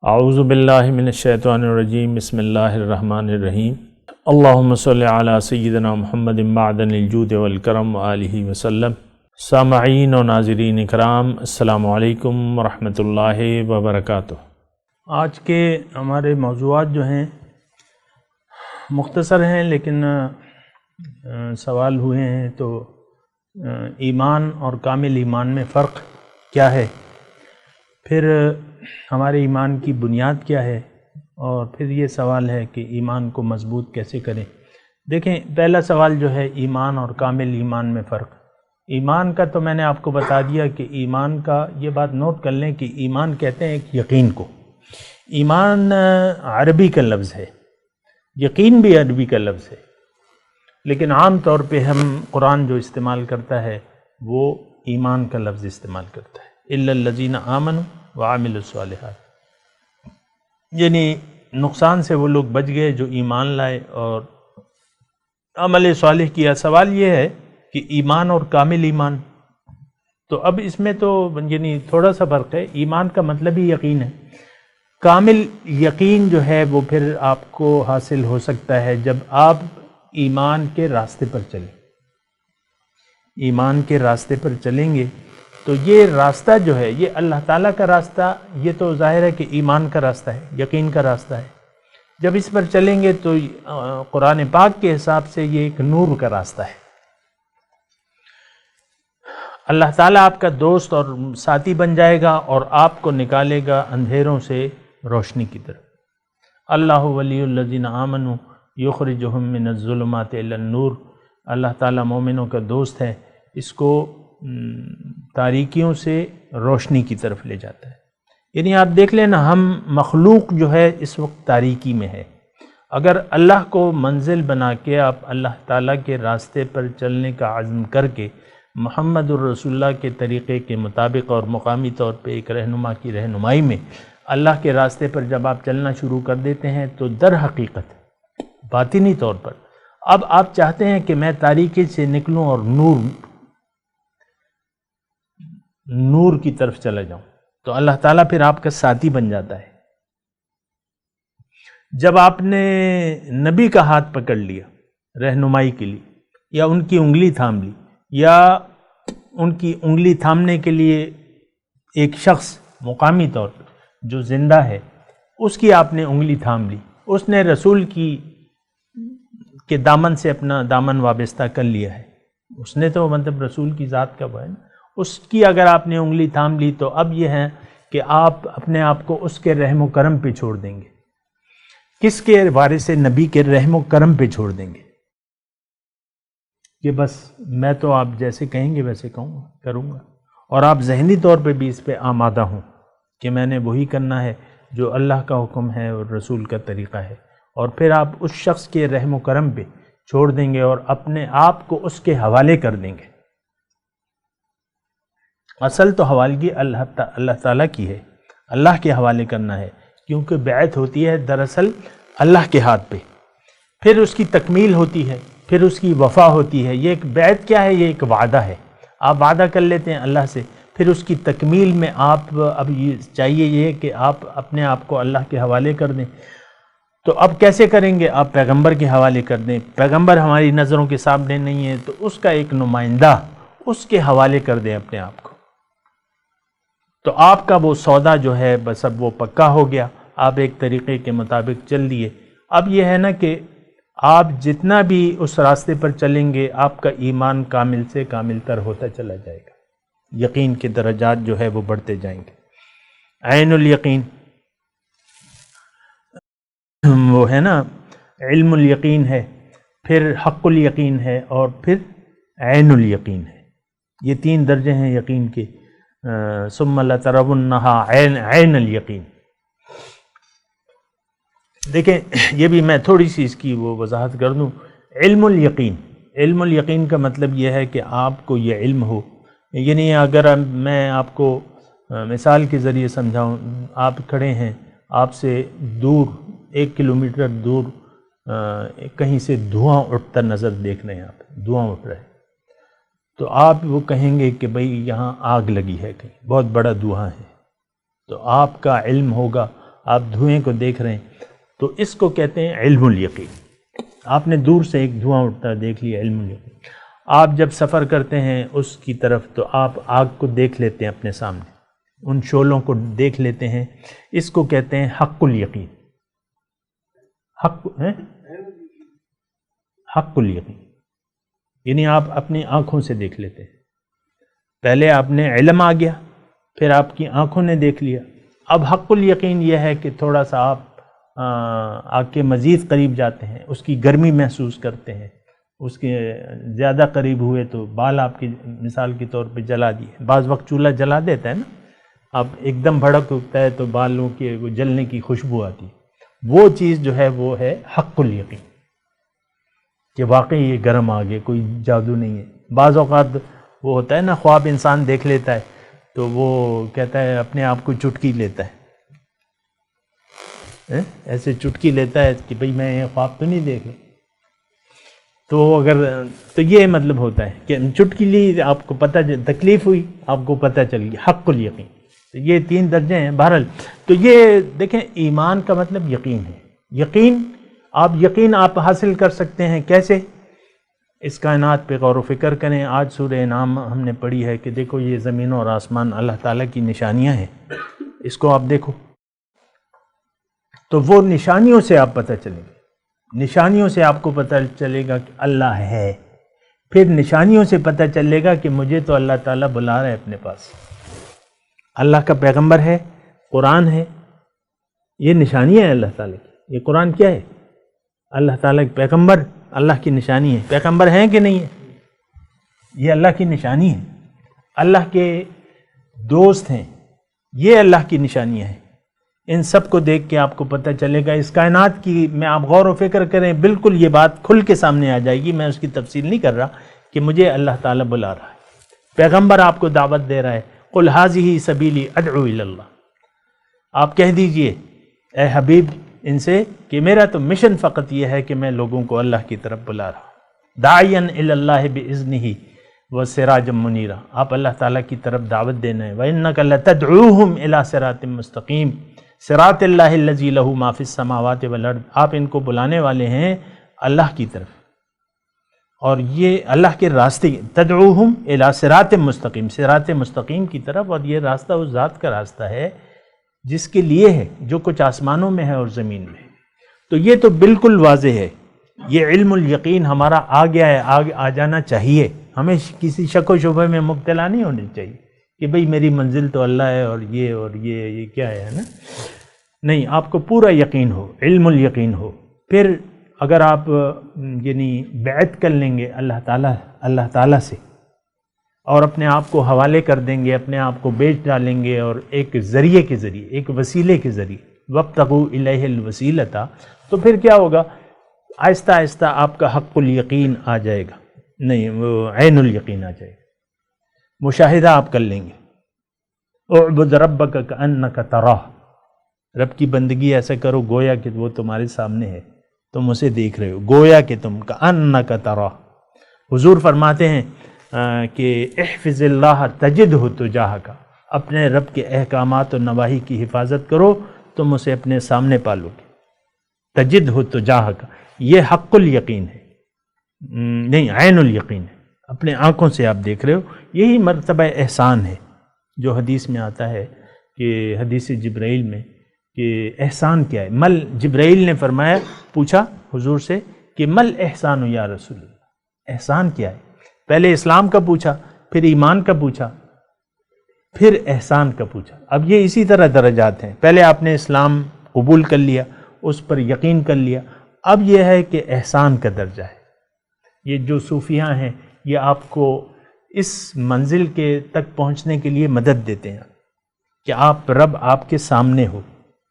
اعوذ باللہ من الشیطان الرجیم بسم اللہ الرحمن الرحیم اللہم صلی علی سیدنا محمد معدن الجود والکرم وآلہ وسلم۔ سامعین و ناظرین اکرام، السلام علیکم ورحمۃ اللہ وبرکاتہ۔ آج کے ہمارے موضوعات جو ہیں مختصر ہیں، لیکن سوال ہوئے ہیں تو ایمان اور کامل ایمان میں فرق کیا ہے، پھر ہمارے ایمان کی بنیاد کیا ہے، اور پھر یہ سوال ہے کہ ایمان کو مضبوط کیسے کریں۔ دیکھیں، پہلا سوال جو ہے ایمان اور کامل ایمان میں فرق۔ ایمان کا تو میں نے آپ کو بتا دیا کہ ایمان کا یہ بات نوٹ کر لیں کہ ایمان کہتے ہیں ایک یقین کو۔ ایمان عربی کا لفظ ہے، یقین بھی عربی کا لفظ ہے، لیکن عام طور پہ ہم قرآن جو استعمال کرتا ہے وہ ایمان کا لفظ استعمال کرتا ہے، الا الذین آمنوا وعملوا الصالحات، یعنی نقصان سے وہ لوگ بچ گئے جو ایمان لائے اور عمل صالح کیا۔ سوال یہ ہے کہ ایمان اور کامل ایمان، تو اب اس میں تو یعنی تھوڑا سا فرق ہے۔ ایمان کا مطلب ہی یقین ہے، کامل یقین جو ہے وہ پھر آپ کو حاصل ہو سکتا ہے جب آپ ایمان کے راستے پر چلیں۔ ایمان کے راستے پر چلیں گے تو یہ راستہ جو ہے یہ اللہ تعالیٰ کا راستہ، یہ تو ظاہر ہے کہ ایمان کا راستہ ہے، یقین کا راستہ ہے۔ جب اس پر چلیں گے تو قرآن پاک کے حساب سے یہ ایک نور کا راستہ ہے۔ اللہ تعالیٰ آپ کا دوست اور ساتھی بن جائے گا اور آپ کو نکالے گا اندھیروں سے روشنی کی طرف۔ اللہ ولی الذین آمنوا یخرجہم من الظلمات الی النور، اللہ تعالیٰ مومنوں کا دوست ہے، اس کو تاریکیوں سے روشنی کی طرف لے جاتا ہے۔ یعنی آپ دیکھ لیں نا، ہم مخلوق جو ہے اس وقت تاریکی میں ہے، اگر اللہ کو منزل بنا کے آپ اللہ تعالیٰ کے راستے پر چلنے کا عزم کر کے محمد الرسول اللہ کے طریقے کے مطابق اور مقامی طور پہ ایک رہنما کی رہنمائی میں اللہ کے راستے پر جب آپ چلنا شروع کر دیتے ہیں تو در حقیقت باطنی طور پر اب آپ چاہتے ہیں کہ میں تاریکی سے نکلوں اور نور کی طرف چلا جاؤں، تو اللہ تعالیٰ پھر آپ کا ساتھی بن جاتا ہے۔ جب آپ نے نبی کا ہاتھ پکڑ لیا رہنمائی کے لیے، یا ان کی انگلی تھام لی، یا ان کی انگلی تھامنے کے لیے ایک شخص مقامی طور پر جو زندہ ہے اس کی آپ نے انگلی تھام لی، اس نے رسول کے دامن سے اپنا دامن وابستہ کر لیا ہے، اس نے تو مطلب رسول کی ذات کا وہ ہے نا، اس کی اگر آپ نے انگلی تھام لی تو اب یہ ہے کہ آپ اپنے آپ کو اس کے رحم و کرم پہ چھوڑ دیں گے۔ کس کے وارث نبی کے رحم و کرم پہ چھوڑ دیں گے کہ بس میں تو آپ جیسے کہیں گے ویسے کروں گا، اور آپ ذہنی طور پہ بھی اس پہ آمادہ ہوں کہ میں نے وہی کرنا ہے جو اللہ کا حکم ہے اور رسول کا طریقہ ہے، اور پھر آپ اس شخص کے رحم و کرم پہ چھوڑ دیں گے اور اپنے آپ کو اس کے حوالے کر دیں گے۔ اصل تو حوالگی اللہ تعالیٰ کی ہے، اللہ کے حوالے کرنا ہے، کیونکہ بیعت ہوتی ہے دراصل اللہ کے ہاتھ پہ، پھر اس کی تکمیل ہوتی ہے، پھر اس کی وفا ہوتی ہے۔ یہ ایک بیعت کیا ہے؟ یہ ایک وعدہ ہے، آپ وعدہ کر لیتے ہیں اللہ سے، پھر اس کی تکمیل میں آپ اب یہ چاہیے یہ کہ آپ اپنے آپ کو اللہ کے حوالے کر دیں۔ تو اب کیسے کریں گے؟ آپ پیغمبر کے حوالے کر دیں۔ پیغمبر ہماری نظروں کے سامنے نہیں ہے تو اس کا ایک نمائندہ اس کے حوالے کر دیں اپنے آپ کو، تو آپ کا وہ سودا جو ہے بس اب وہ پکا ہو گیا، آپ ایک طریقے کے مطابق چل دیے۔ اب یہ ہے نا کہ آپ جتنا بھی اس راستے پر چلیں گے آپ کا ایمان کامل سے کامل تر ہوتا چلا جائے گا، یقین کے درجات جو ہے وہ بڑھتے جائیں گے۔ عین الیقین وہ ہے نا، علم الیقین ہے، پھر حق الیقین ہے، اور پھر عین الیقین ہے۔ یہ تین درجے ہیں یقین کے۔ ثم لترونها عین الیقین۔ دیکھیں، یہ بھی میں تھوڑی سی اس کی وہ وضاحت کر دوں۔ علم الیقین، علم الیقین کا مطلب یہ ہے کہ آپ کو یہ علم ہو، یعنی اگر میں آپ کو مثال کے ذریعے سمجھاؤں، آپ کھڑے ہیں، آپ سے دور 1 کلومیٹر دور کہیں سے دھواں اٹھتا نظر دیکھ رہے ہیں، آپ دھواں اٹھ رہا ہے، تو آپ وہ کہیں گے کہ بھئی یہاں آگ لگی ہے، کہیں بہت بڑا دھواں ہے، تو آپ کا علم ہوگا، آپ دھوئیں کو دیکھ رہے ہیں، تو اس کو کہتے ہیں علم الیقین۔ آپ نے دور سے ایک دھواں اٹھتا ہے دیکھ لیا، علم الیقین۔ آپ جب سفر کرتے ہیں اس کی طرف تو آپ آگ کو دیکھ لیتے ہیں اپنے سامنے، ان شعلوں کو دیکھ لیتے ہیں، اس کو کہتے ہیں حق الیقین۔ حق الیقین یعنی آپ اپنی آنکھوں سے دیکھ لیتے ہیں۔ پہلے آپ نے علم آ گیا، پھر آپ کی آنکھوں نے دیکھ لیا، اب حق الیقین یہ ہے کہ تھوڑا سا آپ آگ کے مزید قریب جاتے ہیں، اس کی گرمی محسوس کرتے ہیں، اس کے زیادہ قریب ہوئے تو بال آپ کی مثال کے طور پہ جلا دیے۔ بعض وقت چولہا جلا دیتا ہے نا، اب ایک دم بھڑک اٹھتا ہے تو بالوں کے وہ جلنے کی خوشبو آتی ہے، وہ چیز جو ہے وہ ہے حق الیقین کہ واقعی یہ گرم آگ ہے، کوئی جادو نہیں ہے۔ بعض اوقات وہ ہوتا ہے نا، خواب انسان دیکھ لیتا ہے تو وہ کہتا ہے اپنے آپ کو چٹکی لیتا ہے، ایسے چٹکی لیتا ہے کہ بھئی میں یہ خواب تو نہیں دیکھ رہا، تو یہ مطلب ہوتا ہے کہ چٹکی لی، آپ کو پتہ تکلیف ہوئی، آپ کو پتہ چل گئی حق الیقین۔ تو یہ 3 درجے ہیں بہرحال۔ تو یہ دیکھیں ایمان کا مطلب یقین ہے۔ یقین آپ حاصل کر سکتے ہیں کیسے؟ اس کائنات پہ غور و فکر کریں۔ آج سورہ انعام ہم نے پڑھی ہے کہ دیکھو یہ زمین اور آسمان اللہ تعالیٰ کی نشانیاں ہیں، اس کو آپ دیکھو، تو وہ نشانیوں سے آپ پتہ چلیں گے، نشانیوں سے آپ کو پتہ چلے گا کہ اللہ ہے، پھر نشانیوں سے پتہ چلے گا کہ مجھے تو اللہ تعالیٰ بلا رہا ہے اپنے پاس، اللہ کا پیغمبر ہے، قرآن ہے، یہ نشانیاں ہیں اللہ تعالیٰ کی۔ یہ قرآن کیا ہے؟ اللہ تعالیٰ کے پیغمبر، اللہ کی نشانی ہے۔ پیغمبر ہیں کہ نہیں ہے؟ یہ اللہ کی نشانی ہے۔ اللہ کے دوست ہیں، یہ اللہ کی نشانیاں ہیں۔ ان سب کو دیکھ کے آپ کو پتہ چلے گا، اس کائنات کی میں آپ غور و فکر کریں، بالکل یہ بات کھل کے سامنے آ جائے گی۔ میں اس کی تفصیل نہیں کر رہا کہ مجھے اللہ تعالیٰ بلا رہا ہے، پیغمبر آپ کو دعوت دے رہا ہے، قل ھذہ سبیلی ادعو الی اللہ۔ آپ کہہ دیجئے اے حبیب ان سے کہ میرا تو مشن فقط یہ ہے کہ میں لوگوں کو اللہ کی طرف بلا رہا ہوں، داعیا الی اللہ باذنہ وسراجا منیرا۔ آپ اللہ تعالیٰ کی طرف دعوت دینا ہے، وانک لتدعوہم الی صراط مستقیم صراط اللہ الذی لہ ما فی السماوات والارض۔ آپ ان کو بلانے والے ہیں اللہ کی طرف، اور یہ اللہ کے راستے، تدعوہم الی صراط مستقیم، صراط مستقیم کی طرف، اور یہ راستہ اس ذات کا راستہ ہے جس کے لیے ہے جو کچھ آسمانوں میں ہے اور زمین میں ہے۔ تو یہ تو بالکل واضح ہے، یہ علم الیقین ہمارا آ گیا ہے، آ جانا چاہیے۔ ہمیں کسی شک و شبہ میں مبتلا نہیں ہونے چاہیے کہ بھئی میری منزل تو اللہ ہے اور یہ کیا ہے نا، نہیں، آپ کو پورا یقین ہو، علم الیقین ہو۔ پھر اگر آپ یعنی بیعت کر لیں گے اللہ تعالیٰ سے، اور اپنے آپ کو حوالے کر دیں گے، اپنے آپ کو بیچ ڈالیں گے، اور ایک ذریعے کے ذریعے، ایک وسیلے کے ذریعے، وابتغوا الیہ الوسیلۃ، تو پھر کیا ہوگا؟ آہستہ آہستہ آپ کا حق الیقین آ جائے گا، نہیں وہ عین الیقین آ جائے گا، مشاہدہ آپ کر لیں گے۔ اعبد ربک کأنک تراہ، رب کی بندگی ایسا کرو گویا کہ وہ تمہارے سامنے ہے، تم اسے دیکھ رہے ہو، گویا کہ تم کأنک تراہ۔ حضور فرماتے ہیں کہ احفظ اللہ تجدہ تجاہک، اپنے رب کے احکامات و نواہی کی حفاظت کرو، تم اسے اپنے سامنے پالو گے، تجدہ تجاہک۔ یہ حق الیقین ہے، نہیں عین الیقین ہے، اپنے آنکھوں سے آپ دیکھ رہے ہو۔ یہی مرتبہ احسان ہے جو حدیث میں آتا ہے کہ حدیث جبرائیل میں کہ احسان کیا ہے۔ مل جبرائیل نے فرمایا، پوچھا حضور سے کہ مل احسان یا رسول اللہ، احسان کیا ہے؟ پہلے اسلام کا پوچھا، پھر ایمان کا پوچھا، پھر احسان کا پوچھا۔ اب یہ اسی طرح درجات ہیں، پہلے آپ نے اسلام قبول کر لیا، اس پر یقین کر لیا، اب یہ ہے کہ احسان کا درجہ ہے۔ یہ جو صوفیاء ہیں یہ آپ کو اس منزل کے تک پہنچنے کے لیے مدد دیتے ہیں کہ رب آپ کے سامنے ہو،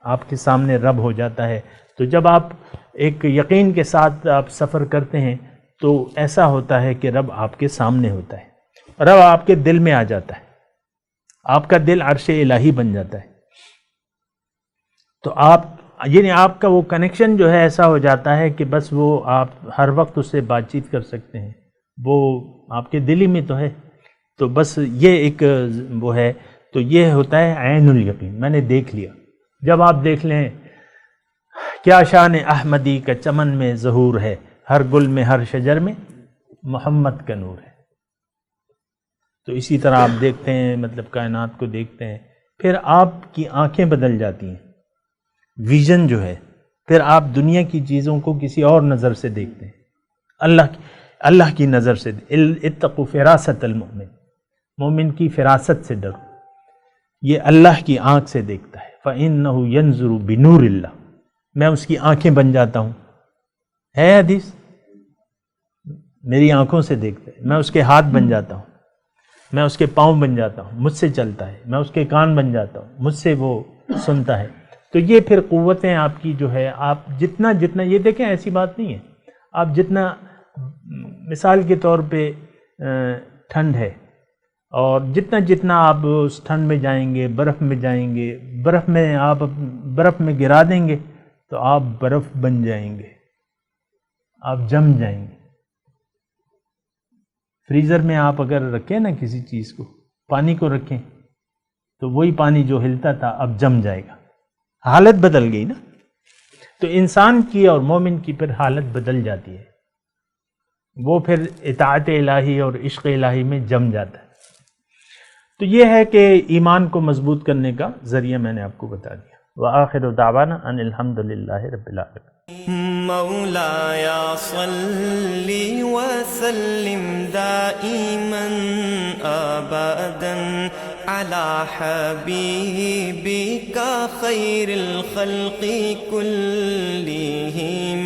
آپ کے سامنے رب ہو جاتا ہے۔ تو جب آپ ایک یقین کے ساتھ آپ سفر کرتے ہیں تو ایسا ہوتا ہے کہ رب آپ کے سامنے ہوتا ہے، رب آپ کے دل میں آ جاتا ہے، آپ کا دل عرش الہی بن جاتا ہے۔ تو آپ کا وہ کنیکشن جو ہے ایسا ہو جاتا ہے کہ بس وہ آپ ہر وقت اس سے بات چیت کر سکتے ہیں، وہ آپ کے دل ہی میں تو ہے۔ تو بس یہ ایک وہ ہے، تو یہ ہوتا ہے عین الیقین، میں نے دیکھ لیا۔ جب آپ دیکھ لیں کیا شان احمدی کا چمن میں ظہور ہے، ہر گل میں ہر شجر میں محمد کا نور ہے. تو اسی طرح آپ دیکھتے ہیں، مطلب کائنات کو دیکھتے ہیں، پھر آپ کی آنکھیں بدل جاتی ہیں، ویژن جو ہے، پھر آپ دنیا کی چیزوں کو کسی اور نظر سے دیکھتے ہیں، اللہ کی نظر سے. اتقوا فراست المؤمن، مومن کی فراست سے ڈرو، یہ اللہ کی آنکھ سے دیکھتا ہے. فإنہ ینظر بنور اللہ، میں اس کی آنکھیں بن جاتا ہوں. ہے حدیث، میری آنکھوں سے دیکھتا ہے، میں اس کے ہاتھ بن جاتا ہوں، میں اس کے پاؤں بن جاتا ہوں، مجھ سے چلتا ہے، میں اس کے کان بن جاتا ہوں، مجھ سے وہ سنتا ہے. تو یہ پھر قوتیں آپ کی جو ہے، آپ جتنا یہ دیکھیں ایسی بات نہیں ہے، آپ جتنا مثال کے طور پہ ٹھنڈ ہے، اور جتنا آپ اس ٹھنڈ میں جائیں گے، برف میں جائیں گے، برف میں گرا دیں گے تو آپ برف بن جائیں گے، آپ جم جائیں گے. فریزر میں آپ اگر رکھیں نا کسی چیز کو، پانی کو رکھیں، تو وہی پانی جو ہلتا تھا اب جم جائے گا، حالت بدل گئی نا. تو انسان کی اور مومن کی پھر حالت بدل جاتی ہے، وہ پھر اطاعت الہی اور عشق الہی میں جم جاتا ہے. تو یہ ہے کہ ایمان کو مضبوط کرنے کا ذریعہ میں نے آپ کو بتا دیا. وآخر دعوانا ان الحمد للہ رب العالمین. مولاي صل وسلم دائما ابدا على حبيبك خير الخلق كلهم